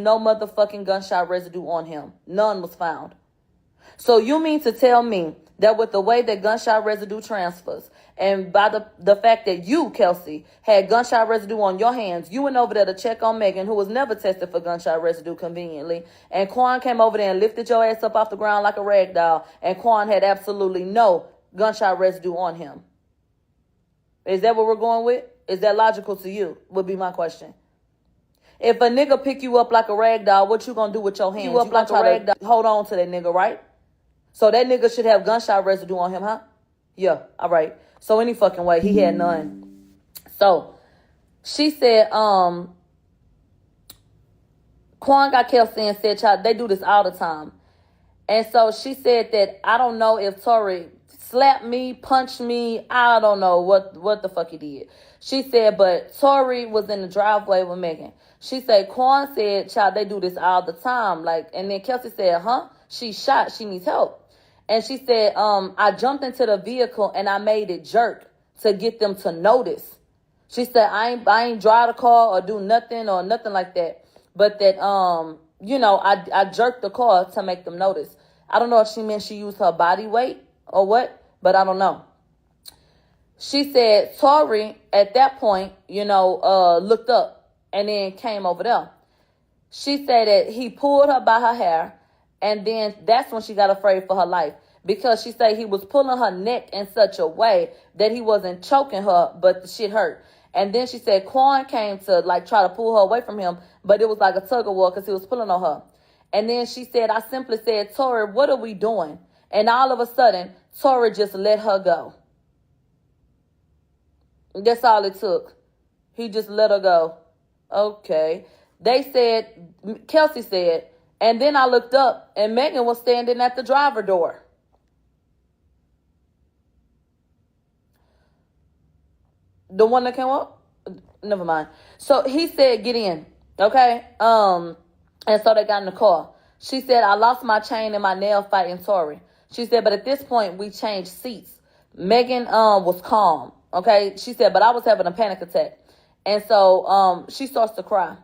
no motherfucking gunshot residue on him. None was found. So you mean to tell me that with the way that gunshot residue transfers, and by the fact that you, Kelsey, had gunshot residue on your hands, you went over there to check on Megan, who was never tested for gunshot residue conveniently, and Quan came over there and lifted your ass up off the ground like a rag doll, and Quan had absolutely no gunshot residue on him. Is that what we're going with? Is that logical to you? Would be my question. If a nigga pick you up like a rag doll, what you gonna do with your hands? You up like a rag doll, hold on to that nigga, right? So that nigga should have gunshot residue on him, huh? Yeah, all right. So any fucking way, he had none. So she said, Quan got Kelsey and said, child, they do this all the time. And so she said that I don't know if Tory slapped me, punched me. I don't know what the fuck he did. She said, but Tory was in the driveway with Megan. She said, Quan said, child, they do this all the time. Like, and then Kelsey said, huh? She's shot. She needs help. And she said, I jumped into the vehicle and I made it jerk to get them to notice. She said, I ain't drive the car or do nothing like that. But that, I jerked the car to make them notice. I don't know if she meant she used her body weight or what, but I don't know. She said, Tory, at that point, looked up and then came over there. She said that he pulled her by her hair. And then that's when she got afraid for her life, because she said he was pulling her neck in such a way that he wasn't choking her, but the shit hurt. And then she said Quan came to try to pull her away from him, but it was like a tug of war because he was pulling on her. And then she said, I simply said, Tory, what are we doing? And all of a sudden, Tory just let her go. That's all it took. He just let her go. Okay. Kelsey said, and then I looked up and Megan was standing at the driver door. The one that came up? Never mind. So he said, get in. Okay. And so they got in the car. She said, I lost my chain and my nail fighting Tory. She said, but at this point we changed seats. Megan was calm. Okay. She said, but I was having a panic attack. And so she starts to cry.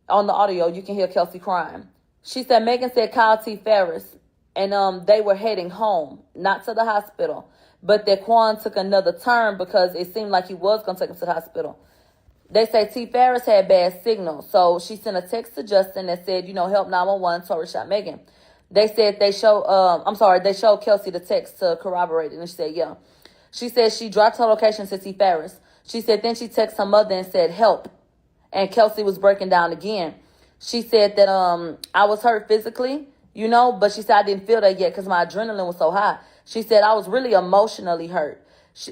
On the audio, you can hear Kelsey crying. She said Megan said call T. Ferris, and they were heading home, not to the hospital, but that Quan took another turn because it seemed like he was going to take him to the hospital. They say T. Ferris had bad signal, so she sent a text to Justin that said, help 911, Tory shot Megan. They said they showed Kelsey the text to corroborate it, and she said, yeah. She said she dropped her location to T. Ferris. She said then she texted her mother and said, help. And Kelsey was breaking down again. She said that I was hurt physically, but she said I didn't feel that yet because my adrenaline was so high. She said I was really emotionally hurt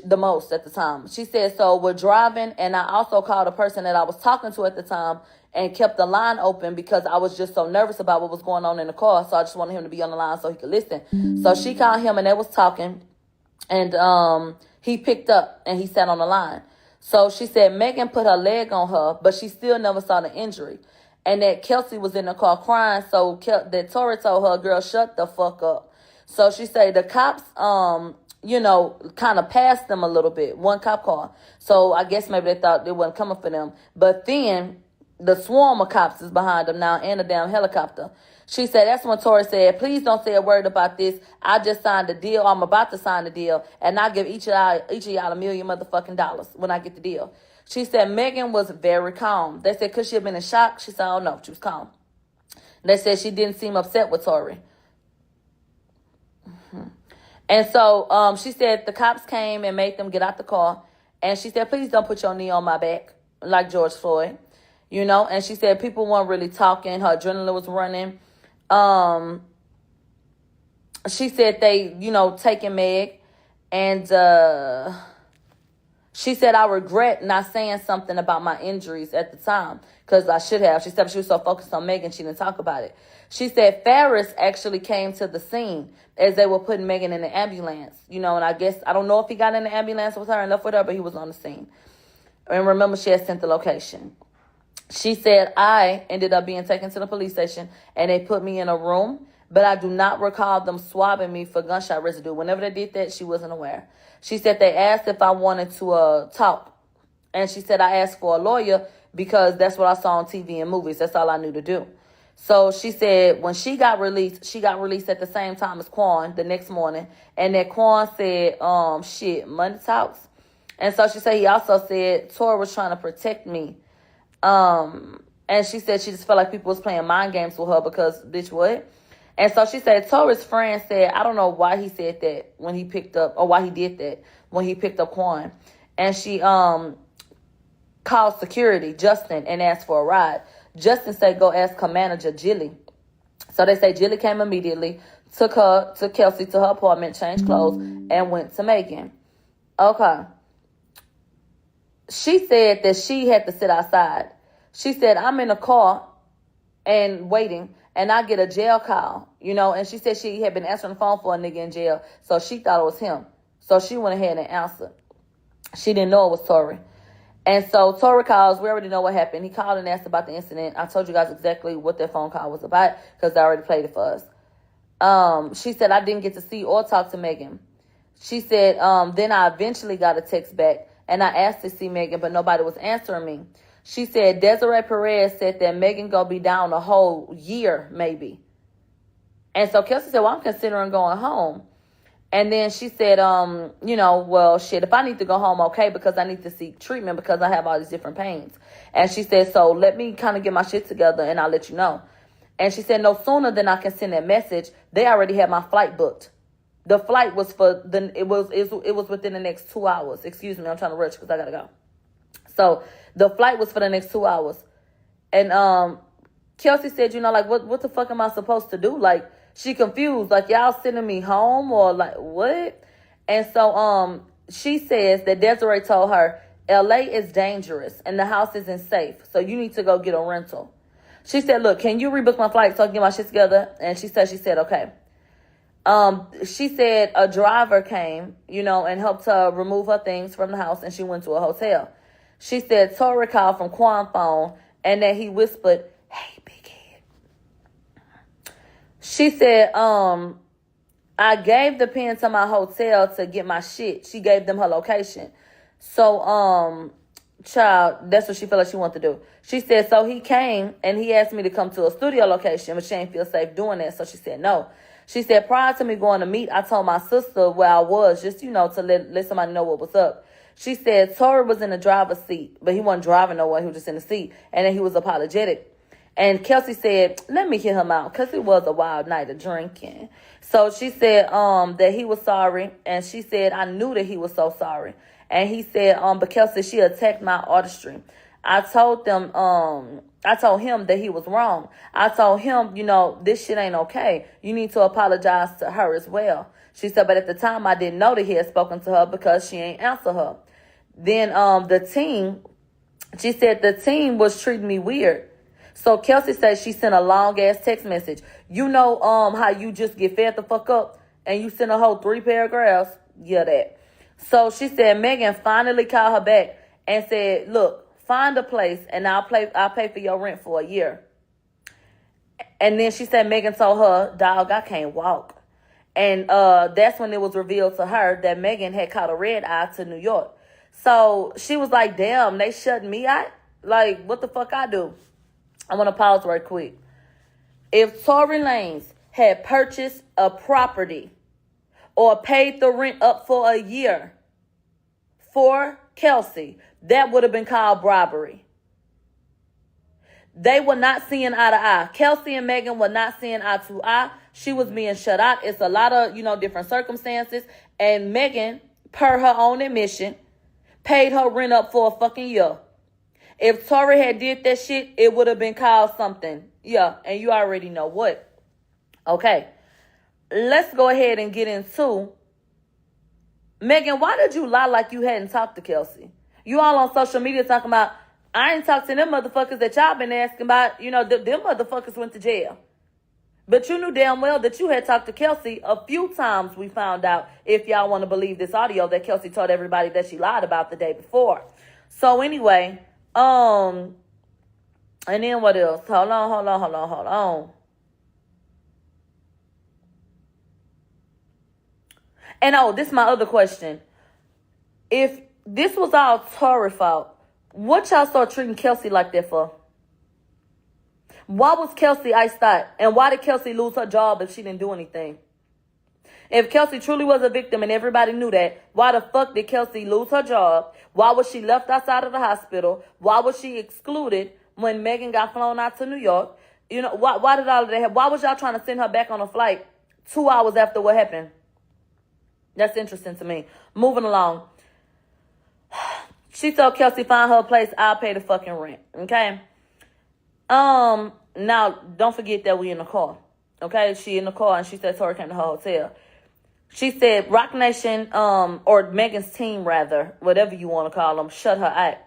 the most at the time. She said, so we're driving, and I also called a person that I was talking to at the time and kept the line open because I was just so nervous about what was going on in the car. So I just wanted him to be on the line so he could listen. So she called him and they was talking, and he picked up and he sat on the line. So she said Megan put her leg on her, but she still never saw the injury. And that Kelsey was in the car crying, so that Tory told her, girl, shut the fuck up. So she said the cops, kind of passed them a little bit, one cop car. So I guess maybe they thought they wasn't coming for them. But then the swarm of cops is behind them now and a damn helicopter. She said that's when Tory said, please don't say a word about this. I just signed a deal. I'm about to sign the deal. And I'll give each of y'all $1 million motherfucking dollars when I get the deal. She said Megan was very calm. They said, could she have been in shock? She said, oh, no, she was calm. They said she didn't seem upset with Tory. And so she said the cops came and made them get out the car. And she said, please don't put your knee on my back like George Floyd. And she said people weren't really talking. Her adrenaline was running. She said they, taking Meg. And she said, I regret not saying something about my injuries at the time because I should have. She said she was so focused on Megan, she didn't talk about it. She said Ferris actually came to the scene as they were putting Megan in the ambulance. And I guess, I don't know if he got in the ambulance with her and left with her, but he was on the scene. And remember, she had sent the location. She said, I ended up being taken to the police station and they put me in a room, but I do not recall them swabbing me for gunshot residue. Whenever they did that, she wasn't aware. She said they asked if I wanted to talk. And she said I asked for a lawyer because that's what I saw on TV and movies. That's all I knew to do. So she said when she got released at the same time as Quan the next morning. And that Quan said, money talks. And so she said he also said Tory was trying to protect me. And she said she just felt like people was playing mind games with her because, bitch, what? And so she said Tory's friend said, I don't know why he said that when he picked up, or why he did that when he picked up Quan. And she called security, Justin, and asked for a ride. Justin said, go ask her manager, Jilly. So they say Jilly came immediately, took Kelsey to her apartment, changed clothes, and went to Megan. Okay. She said that she had to sit outside. She said, I'm in a car and waiting, and I get a jail call, and she said she had been answering the phone for a nigga in jail, so she thought it was him. So she went ahead and answered. She didn't know it was Tory. And so Tory calls. We already know what happened. He called and asked about the incident. I told you guys exactly what that phone call was about because I already played it for us. She said, I didn't get to see or talk to Megan. She said, then I eventually got a text back, and I asked to see Megan, but nobody was answering me. She said, Desiree Perez said that Megan gonna be down a whole year, maybe. And so Kelsey said, well, I'm considering going home. And then she said, well, shit, if I need to go home, okay, because I need to seek treatment because I have all these different pains. And she said, so let me kind of get my shit together and I'll let you know. And she said, no sooner than I can send that message, they already had my flight booked. The flight was it was within the next 2 hours. Excuse me, I'm trying to rush because I got to go. So the flight was for the next 2 hours. And Kelsey said, what the fuck am I supposed to do? Like, she confused, like, y'all sending me home or like what? And so she says that Desiree told her, LA is dangerous and the house isn't safe, so you need to go get a rental. She said, look, can you rebook my flight so I can get my shit together? And she said, okay. She said a driver came, and helped her remove her things from the house, and she went to a hotel. She said Tory called from Quan's phone and that he whispered, hey, big head. She said, I gave the pin to my hotel to get my shit. She gave them her location. So, child, that's what she felt like she wanted to do. She said, so he came and he asked me to come to a studio location, but she ain't feel safe doing that. So she said, no. She said, prior to me going to meet, I told my sister where I was, just, to let somebody know what was up. She said Tory was in the driver's seat, but he wasn't driving nowhere. He was just in the seat. And then he was apologetic. And Kelsey said, let me hear him out, because it was a wild night of drinking. So she said that he was sorry. And she said, I knew that he was so sorry. And he said, but Kelsey, she attacked my artistry. I told him that he was wrong. I told him, this shit ain't okay. You need to apologize to her as well. She said, but at the time, I didn't know that he had spoken to her because she ain't answer her. Then she said the team was treating me weird. So Kelsey said she sent a long-ass text message. How you just get fed the fuck up and you send a whole 3 paragraphs? Yeah, that. So she said Megan finally called her back and said, look, find a place and I'll pay for your rent for a year. And then she said Megan told her, dog, I can't walk. And that's when it was revealed to her that Megan had caught a red eye to New York. So she was like, damn, they shut me out? Like, what the fuck I do? I want to pause right quick. If Tory Lanez had purchased a property or paid the rent up for a year for Kelsey, that would have been called bribery. They were not seeing eye to eye. Kelsey and Megan were not seeing eye to eye. She was being shut out. It's a lot of, different circumstances. And Megan, per her own admission, paid her rent up for a fucking year. If Tory had did that shit, it would have been called something. Yeah, and you already know what. Okay, let's go ahead and get into Megan. Why did you lie like you hadn't talked to Kelsey? You all on social media talking about, I ain't talked to them motherfuckers that y'all been asking about. Them motherfuckers went to jail. But you knew damn well that you had talked to Kelsey a few times, we found out, if y'all want to believe this audio that Kelsey told everybody that she lied about the day before. So anyway, and then what else? Hold on. And this is my other question. If this was all Tory's fault, What y'all start treating Kelsey like that for? Why was Kelsey iced out? And why did Kelsey lose her job if she didn't do anything? If Kelsey truly was a victim and everybody knew that, why the fuck did Kelsey lose her job? Why was she left outside of the hospital? Why was she excluded when Megan got flown out to New York? You know, why did all of that happen? Why was y'all trying to send her back on a flight 2 hours after what happened? That's interesting to me. Moving along. She told Kelsey, find her a place, I'll pay the fucking rent. Okay? Now, don't forget that we in the car. Okay? She in the car and she said Tory came to her hotel. She said Rock Nation, or Megan's team rather, whatever you want to call them, shut her out.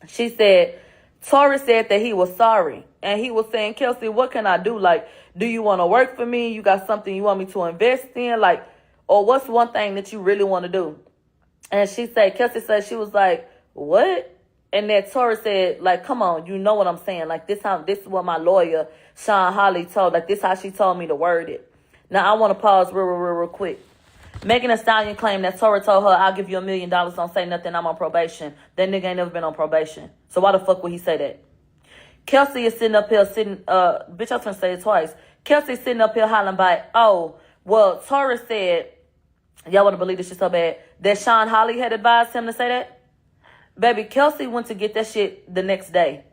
She said, Tory said that he was sorry. And he was saying, Kelsey, what can I do? Like, do you want to work for me? You got something you want me to invest in? Like, or what's one thing that you really want to do? And she said, Kelsey said, she was like, what? And then Tory said, like, come on, you know what I'm saying. Like, this is what my lawyer, Sean Holly, told. Like, this how she told me to word it. Now, I want to pause real quick. Megan Thee Stallion claimed that Tory told her, I'll give you $1 million, don't say nothing, I'm on probation. That nigga ain't never been on probation. So why the fuck would he say that? Kelsey is sitting up here, bitch, I was going to say it twice. Kelsey's sitting up here hollering by, oh, well, Tory said, y'all want to believe this shit so bad, that Sean Holly had advised him to say that? Baby, Kelsey went to get that shit the next day.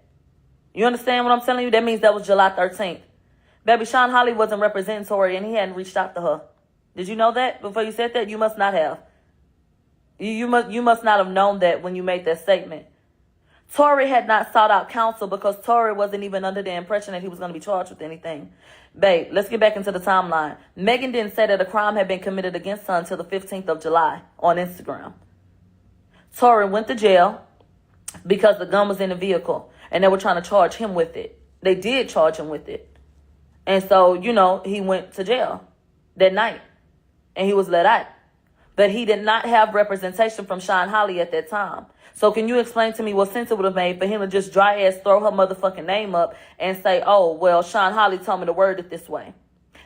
You understand what I'm telling you? That means that was July 13th. Baby, Sean Holly wasn't representing Tory and he hadn't reached out to her. Did you know that before you said that? You must not have. You must not have known that when you made that statement. Tory had not sought out counsel because Tory wasn't even under the impression that he was going to be charged with anything. Babe, let's get back into the timeline. Megan didn't say that a crime had been committed against her until the 15th of July on Instagram. Tory went to jail because the gun was in the vehicle and they were trying to charge him with it. They did charge him with it. And so, you know, he went to jail that night and he was let out. But he did not have representation from Sean Holly at that time. So can you explain to me what sense it would have made for him to just dry ass throw her motherfucking name up and say, oh, well, Sean Holly told me to word it this way.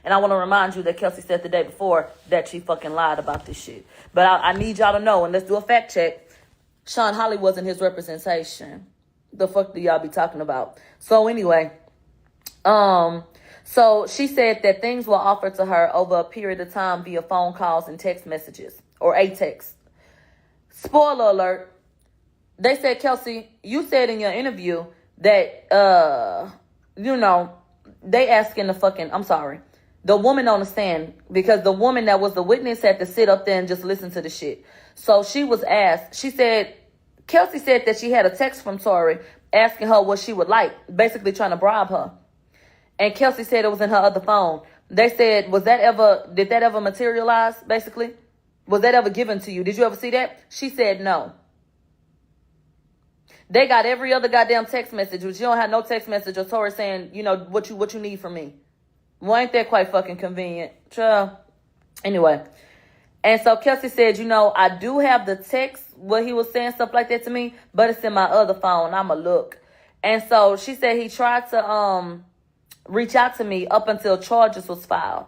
And I want to remind you that Kelsey said the day before that she fucking lied about this shit. But I need y'all to know, and let's do a fact check, Sean Holly wasn't his representation. The fuck do y'all be talking about? So anyway, so she said that things were offered to her over a period of time via phone calls and text messages, or a text. Spoiler alert. They said, Kelsey, you said in your interview that, you know, they asking the woman on the stand, because the woman that was the witness had to sit up there and just listen to the shit. So she was asked, Kelsey said that she had a text from Tory asking her what she would like, basically trying to bribe her. And Kelsey said it was in her other phone. They said, did that ever materialize, basically? Was that ever given to you? Did you ever see that? She said no. They got every other goddamn text message, which you don't have no text message or Tory saying, you know, what you need from me. Well, ain't that quite fucking convenient? Sure. Anyway. And so Kelsey said, you know, I do have the text where he was saying stuff like that to me, but it's in my other phone. I'ma look. And so she said he tried to reach out to me up until charges was filed.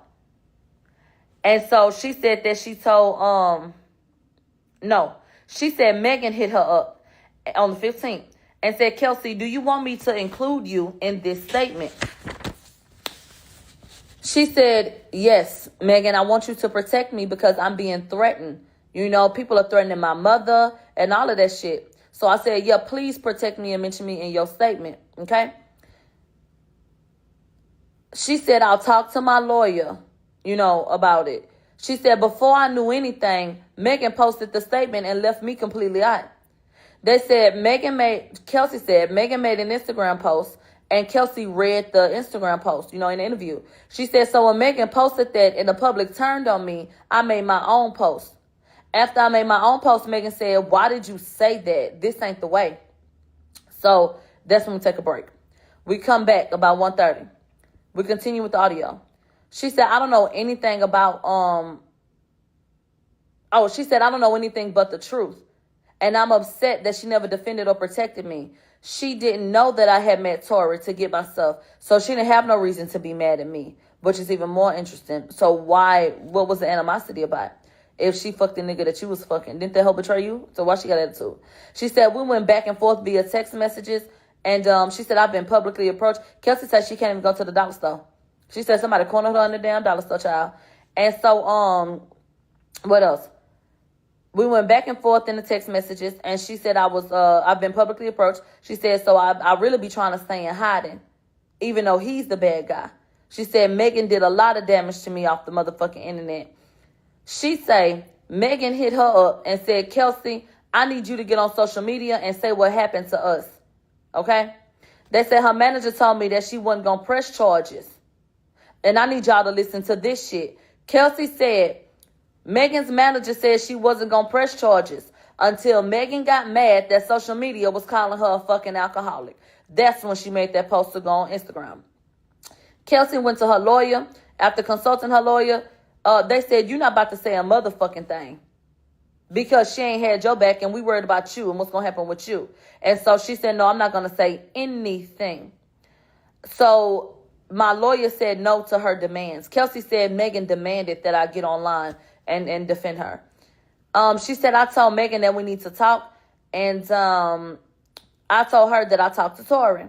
And so she said that she told, she said Megan hit her up on the 15th and said, Kelsey, do you want me to include you in this statement? She said, yes, Megan, I want you to protect me because I'm being threatened. You know, people are threatening my mother and all of that shit. So I said, yeah, please protect me and mention me in your statement. Okay. She said, I'll talk to my lawyer, you know, about it. She said, before I knew anything, Megan posted the statement and left me completely out. They said Kelsey said Megan made an Instagram post and Kelsey read the Instagram post, you know, in the interview. She said, so when Megan posted that and the public turned on me, I made my own post. After I made my own post, Megan said, why did you say that? This ain't the way. So that's when we take a break. We come back about 1:30. We continue with the audio. She said, I don't know anything about, she said, I don't know anything but the truth. And I'm upset that she never defended or protected me. She didn't know that I had met Tory to get my stuff. So she didn't have no reason to be mad at me, which is even more interesting. So what was the animosity about? if she fucked the nigga that you was fucking. Didn't that hoe betray you? So why she got attitude? She said, we went back and forth via text messages. And she said, I've been publicly approached. Kelsey said she can't even go to the dollar store. She said somebody cornered her in the damn dollar store, child. And so, what else? We went back and forth in the text messages. And she said, I've been publicly approached. She said, so I really be trying to stay in hiding, even though he's the bad guy. She said, Megan did a lot of damage to me off the motherfucking internet. She say, Megan hit her up and said, Kelsey, I need you to get on social media and say what happened to us. Okay? They said her manager told me that she wasn't going to press charges. And I need y'all to listen to this shit. Kelsey said, Megan's manager said she wasn't going to press charges until Megan got mad that social media was calling her a fucking alcoholic. That's when she made that post to go on Instagram. Kelsey went to her lawyer. After consulting her lawyer, they said, you're not about to say a motherfucking thing because she ain't had your back and we worried about you and what's going to happen with you. And so she said, no, I'm not going to say anything. So my lawyer said no to her demands. Kelsey said Megan demanded that I get online and defend her. She said, I told Megan that we need to talk. And I told her that I talked to Tory.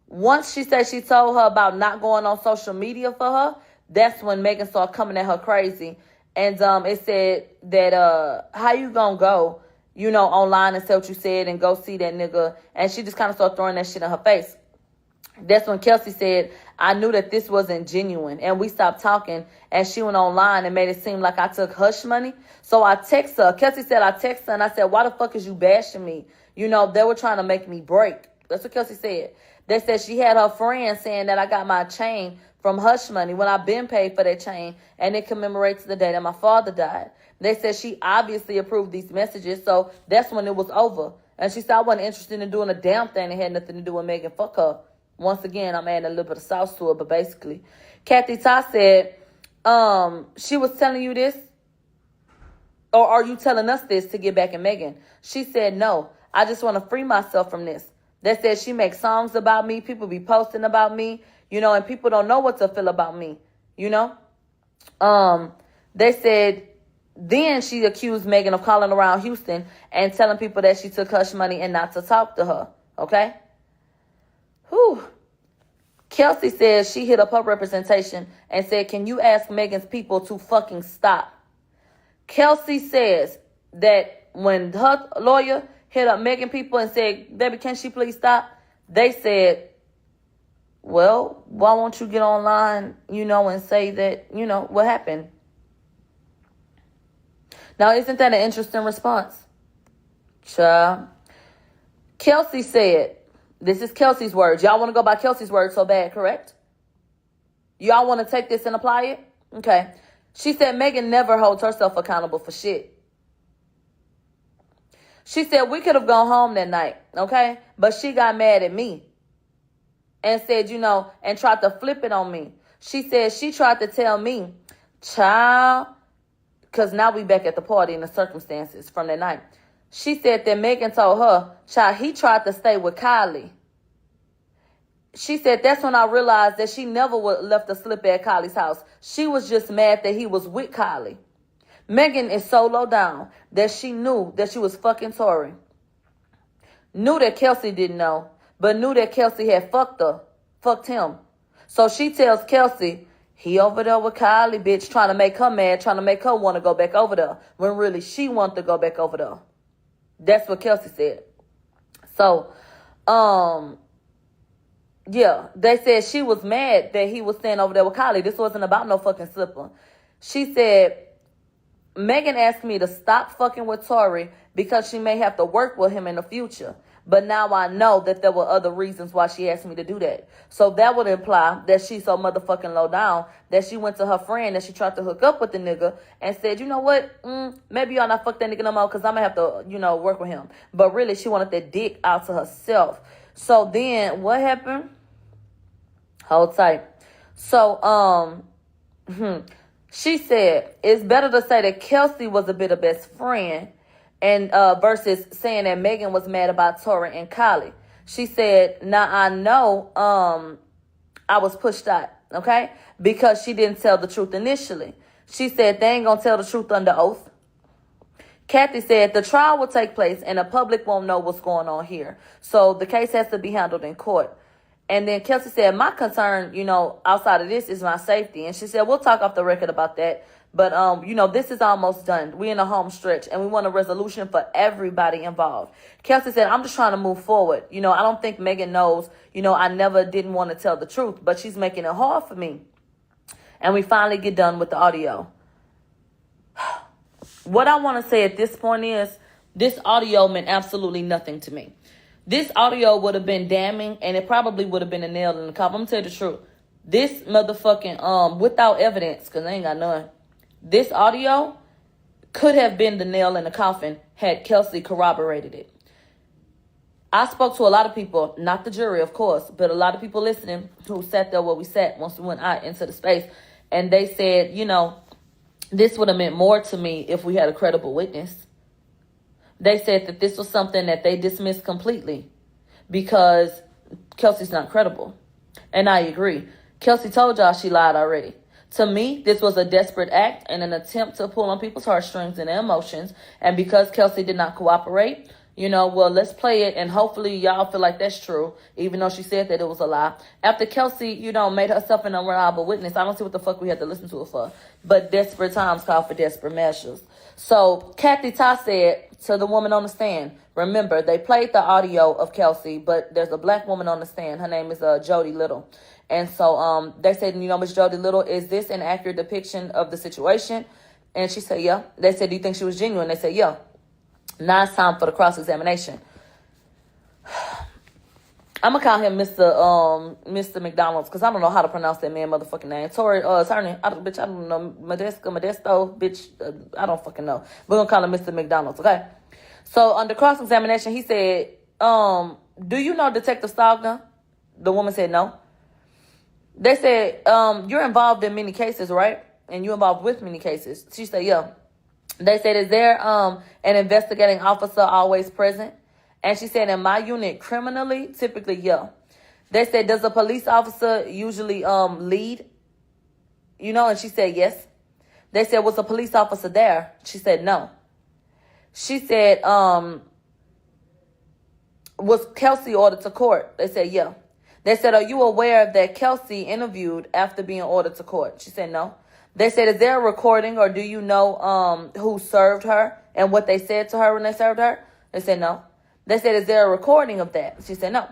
Once she said she told her about not going on social media for her, that's when Megan started coming at her crazy. And it said that, how you gonna go, online and say what you said and go see that nigga? And she just kind of started throwing that shit in her face. That's when Kelsey said, I knew that this wasn't genuine. And we stopped talking. And she went online and made it seem like I took hush money. So I text her. Kelsey said, I text her and I said, why the fuck is you bashing me? They were trying to make me break. That's what Kelsey said. They said she had her friend saying that I got my chain from hush money when I've been paid for that chain. And it commemorates the day that my father died. They said she obviously approved these messages. So that's when it was over. And she said I wasn't interested in doing a damn thing that had nothing to do with Megan. Fuck her. Once again, I'm adding a little bit of sauce to it. But basically, Kathy Ty said, she was telling you this? Or are you telling us this to get back at Megan? She said, no, I just want to free myself from this. They said she makes songs about me. People be posting about me, and people don't know what to feel about me, They said then she accused Megan of calling around Houston and telling people that she took hush money and not to talk to her, okay? Whew. Kelsey says she hit up her representation and said, can you ask Megan's people to fucking stop? Kelsey says that when her lawyer hit up Megan people and said, baby, can she please stop? They said, well, why won't you get online, and say that, what happened? Now, isn't that an interesting response? Child. Kelsey said, this is Kelsey's words. Y'all want to go by Kelsey's words so bad, correct? Y'all want to take this and apply it? Okay. She said Megan never holds herself accountable for shit. She said we could have gone home that night, okay? But she got mad at me and said, and tried to flip it on me. She said she tried to tell me, child, because now we back at the party in the circumstances from that night. She said that Megan told her, child, he tried to stay with Kylie. She said that's when I realized that she never left a slip at Kylie's house. She was just mad that he was with Kylie. Megan is so low down that she knew that she was fucking Tory. Knew that Kelsey didn't know, but knew that Kelsey had fucked him. So she tells Kelsey, he over there with Kylie, bitch, trying to make her mad, trying to make her want to go back over there, when really she wanted to go back over there. That's what Kelsey said. So, yeah, they said she was mad that he was staying over there with Kylie. This wasn't about no fucking slipper. She said, Megan asked me to stop fucking with Tory because she may have to work with him in the future. But now I know that there were other reasons why she asked me to do that. So that would imply that she's so motherfucking low down that she went to her friend that she tried to hook up with the nigga and said, you know what? Maybe y'all not fuck that nigga no more because I'm going to have to, work with him. But really, she wanted that dick out to herself. So then what happened? Hold tight. So, she said, it's better to say that Kelsey was a bit of best friend and versus saying that Megan was mad about Tory and Kylie. She said, now I know I was pushed out, okay? Because she didn't tell the truth initially. She said they ain't gonna tell the truth under oath. Kathy said the trial will take place and the public won't know what's going on here. So the case has to be handled in court. And then Kelsey said, my concern, outside of this is my safety. And she said, we'll talk off the record about that. But, this is almost done. We're in a home stretch and we want a resolution for everybody involved. Kelsey said, I'm just trying to move forward. I don't think Megan knows, I never didn't want to tell the truth, but she's making it hard for me. And we finally get done with the audio. What I want to say at this point is this audio meant absolutely nothing to me. This audio would have been damning, and it probably would have been a nail in the coffin. I'm going to tell you the truth. This motherfucking, without evidence, because I ain't got none, this audio could have been the nail in the coffin had Kelsey corroborated it. I spoke to a lot of people, not the jury, of course, but a lot of people listening who sat there where we sat once we went out into the space, and they said, this would have meant more to me if we had a credible witness. They said that this was something that they dismissed completely because Kelsey's not credible. And I agree. Kelsey told y'all she lied already. To me, this was a desperate act and an attempt to pull on people's heartstrings and their emotions. And because Kelsey did not cooperate, let's play it and hopefully y'all feel like that's true, even though she said that it was a lie. After Kelsey, made herself an unreliable witness, I don't see what the fuck we had to listen to her for. But desperate times call for desperate measures. So Kathy Ta said to the woman on the stand, remember, they played the audio of Kelsey, but there's a black woman on the stand. Her name is Jody Little. And so they said, Miss Jody Little, is this an accurate depiction of the situation? And she said, yeah. They said, do you think she was genuine? They said, yeah. Now it's time for the cross-examination. I'm going to call him Mr. McDonald's because I don't know how to pronounce that man motherfucking name. Tory, attorney, I don't know. Modesto, bitch, I don't fucking know. We're going to call him Mr. McDonald's, okay? So under cross-examination, he said, do you know Detective Stogner? The woman said no. They said, you're involved in many cases, right? And you're involved with many cases. She said, yeah. They said, is there an investigating officer always present? And she said, in my unit, criminally, typically, yeah. They said, does a police officer usually lead? And she said, yes. They said, was a police officer there? She said, no. She said, was Kelsey ordered to court? They said, yeah. They said, are you aware that Kelsey interviewed after being ordered to court? She said, no. They said, is there a recording or do you know who served her and what they said to her when they served her? They said, no. They said, is there a recording of that? She said, no.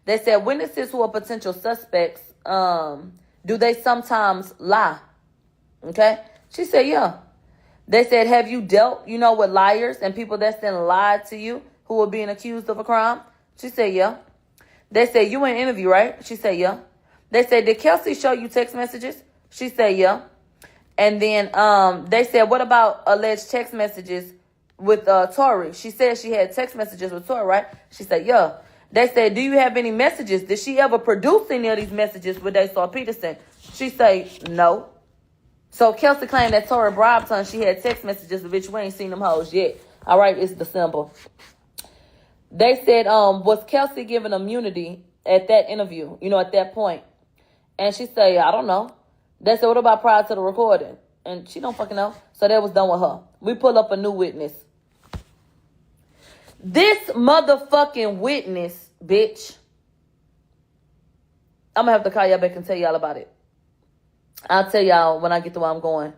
They said, witnesses who are potential suspects, do they sometimes lie? Okay. She said, yeah. They said, have you dealt, with liars and people that's then lied to you who are being accused of a crime? She said, yeah. They said, you in an interview, right? She said, yeah. They said, did Kelsey show you text messages? She said, yeah. And then they said, what about alleged text messages with Tory? She said she had text messages with Tory, right? She said, yeah. They said, do you have any messages? Did she ever produce any of these messages when they saw Peterson? She said, no. So Kelsey claimed that Tory bribed her and she had text messages, bitch, we ain't seen them hoes yet. All right, it's the symbol. They said, was Kelsey given immunity at that interview, at that point? And she said, I don't know. They said, what about prior to the recording? And she don't fucking know. So that was done with her. We pull up a new witness. This motherfucking witness, bitch. I'm going to have to call y'all back and tell y'all about it. I'll tell y'all when I get to where I'm going.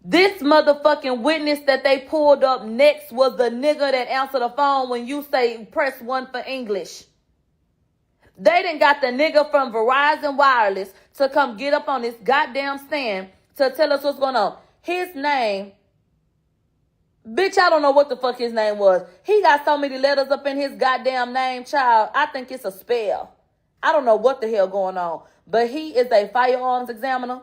This motherfucking witness that they pulled up next was the nigga that answered the phone when you say press 1 for English. They done got the nigga from Verizon Wireless to come get up on this goddamn stand to tell us what's going on. His name, bitch, I don't know what the fuck his name was. He got so many letters up in his goddamn name, child. I think it's a spell. I don't know what the hell going on. But he is a firearms examiner.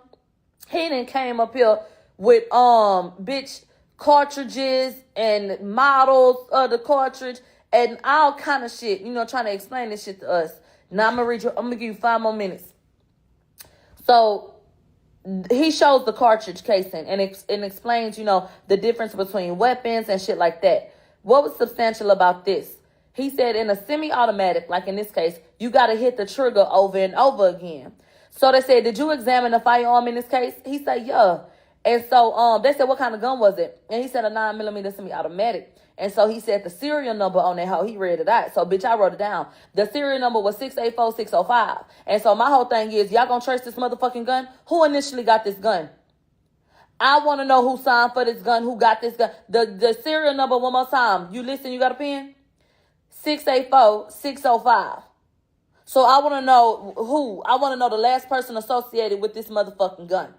He done came up here with, bitch, cartridges and models of the cartridge and all kind of shit, trying to explain this shit to us. Now I'm going to give you 5 more minutes. So he shows the cartridge casing and explains, the difference between weapons and shit like that. What was substantial about this? He said in a semi-automatic, like in this case, you got to hit the trigger over and over again. So they said, did you examine the firearm in this case? He said, yeah. And so they said, what kind of gun was it? And he said a 9mm semi-automatic. And so he said the serial number on that hoe. He read it out. So, bitch, I wrote it down. The serial number was 684605. And so my whole thing is, y'all gonna trace this motherfucking gun? Who initially got this gun? I want to know who signed for this gun, who got this gun. The serial number one more time. You listen, you got a pen? 684605. So I want to know who. I want to know the last person associated with this motherfucking gun.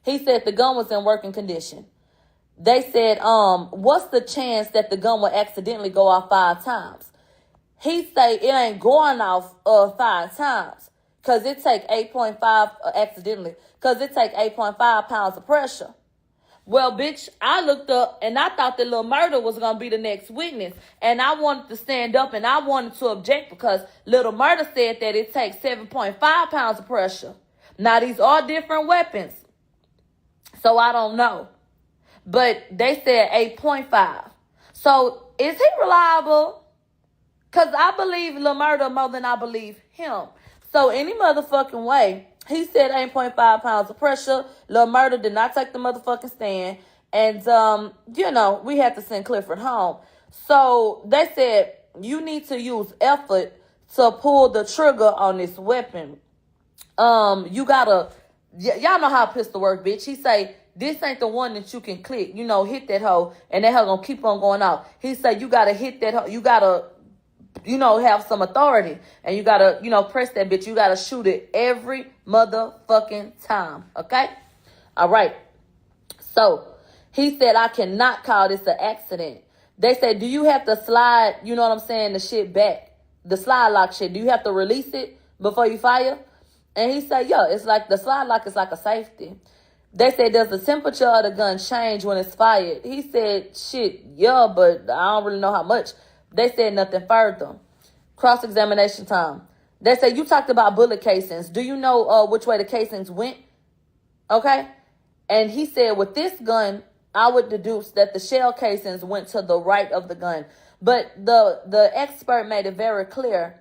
He said the gun was in working condition. They said, what's the chance that the gun will accidentally go off 5 times? He say it ain't going off 5 times. Because it take 8.5 accidentally. Because it take 8.5 pounds of pressure. Well, bitch, I looked up and I thought that Lil Murda was going to be the next witness. And I wanted to stand up and I wanted to object because Lil Murda said that it takes 7.5 pounds of pressure. Now, these are different weapons. So I don't know. But they said 8.5. So is he reliable? Because I believe Lil Murda more than I believe him. So any motherfucking way, he said 8.5 pounds of pressure. Lil Murda did not take the motherfucking stand. And, we had to send Clifford home. So they said you need to use effort to pull the trigger on this weapon. You gotta, y'all know how a pistol work, bitch. He say, this ain't the one that you can click, hit that hoe, and that hoe gonna keep on going off. He said, you gotta hit that hoe. You gotta, have some authority, and you gotta, press that bitch. You gotta shoot it every motherfucking time, okay? All right. So he said, I cannot call this an accident. They said, do you have to slide, the shit back? The slide lock shit. Do you have to release it before you fire? And he said, yeah, it's like the slide lock is like a safety. They said, does the temperature of the gun change when it's fired? He said, shit, yeah, but I don't really know how much. They said nothing further. Cross-examination time. They said, you talked about bullet casings. Do you know which way the casings went? Okay. And he said, with this gun, I would deduce that the shell casings went to the right of the gun. But the expert made it very clear